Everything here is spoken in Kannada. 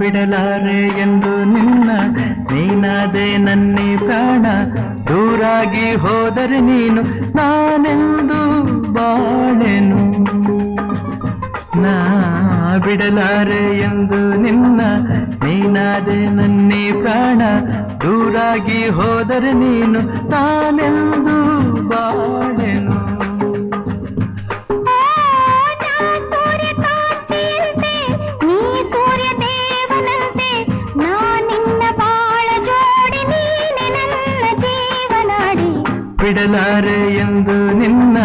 ಬಿಡಲಾರೆ ಎಂದು ನಿನ್ನ ನೀನಾದೆ ನನ್ನಿ ಪ್ರಾಣ ದೂರಾಗಿ ಹೋದರೆ ನೀನು ನಾನೆಂದು ಬಾಳೆನು ನಾ ಬಿಡಲಾರೆ ಎಂದು ನಿನ್ನ ನೀನಾದೆ ನನ್ನಿ ಪ್ರಾಣ ದೂರಾಗಿ ಹೋದರೆ ನೀನು ನಾನೆಂದು ಬಾಳೆನು ಬಿಡಲಾರೆ ಎಂದು ನಿನ್ನ